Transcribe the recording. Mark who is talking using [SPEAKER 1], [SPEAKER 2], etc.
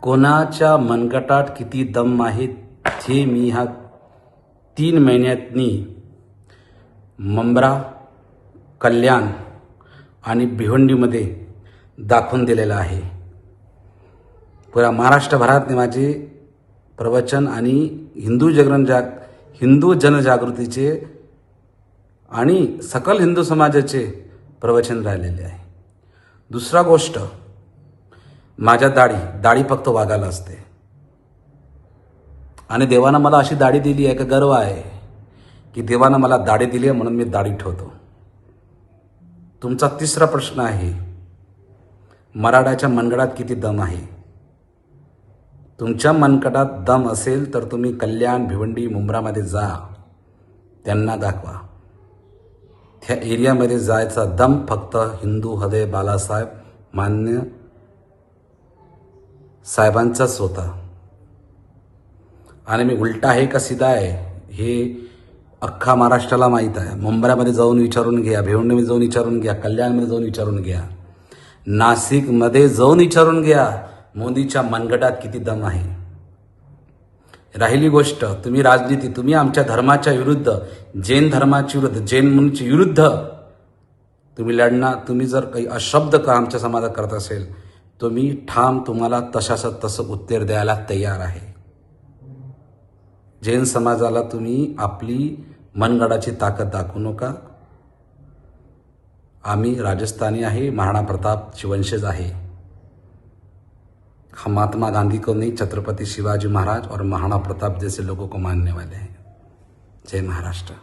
[SPEAKER 1] कोणाच्या मनगटात किती दम आहे हे मी ह्या 3 महिन्यातनी मुंब्रा, कल्याण आणि भिवंडीमध्ये दाखवून दिलेलं आहे. पुऱ्या महाराष्ट्रभरात माझे प्रवचन आणि हिंदू जनजागृतीचे आणि सकल हिंदू समाजाचे प्रवचन राहिलेले आहे. दुसरा गोष्ट, माझ्या दाढी फक्त वाघाला असते आणि देवानं मला अशी दाढी दिली आहे का गर्व आहे की देवानं मला दाढी दिली आहे म्हणून मी दाढी ठेवतो. तुमचा तिसरा प्रश्न आहे, मराठाच्या मनगटात किती दम आहे. तुमच्या मनगटात दम असेल तर तुम्ही कल्याण, भिवंडी, मुंब्रामध्ये जा, त्यांना दाखवा. त्या एरियामध्ये जायचा दम फक्त हिंदू हृदय बाळासाहेब मान्य साहेबांचाच होता. आणि मी उलटा आहे का सीधा आहे हे अख्खा महाराष्ट्राला माहीत आहे. मुंब्रामध्ये जाऊन विचारून घ्या, भिवंडीमध्ये जाऊन विचारून घ्या, कल्याणमध्ये जाऊन विचारून घ्या, नाशिकमध्ये जाऊन विचारून घ्या, मोदीच्या मनगटात किती दम आहे. राहिली गोष्ट, तुम्ही राजनीती, तुम्ही आमच्या धर्माच्या विरुद्ध, जैन धर्माच्या विरुद्ध, जैन मुनीच्या विरुद्ध तुम्ही लढणार. तुम्ही जर काही अशब्द का आमच्या समाजात करत असेल तर मी ठाम तुम्हाला तशाचं तसं उत्तर द्यायला तयार आहे. जैन समाजाला तुम्ही आपली मनगडाची ताकद दाखवू नका. आम्ही राजस्थानी आहे, महाराणा प्रतापची वंशज आहे. हम महात्मा गांधी को नहीं, छत्रपति शिवाजी महाराज और महाराणा प्रताप जैसे लोगों को मानने वाले हैं. जय महाराष्ट्र.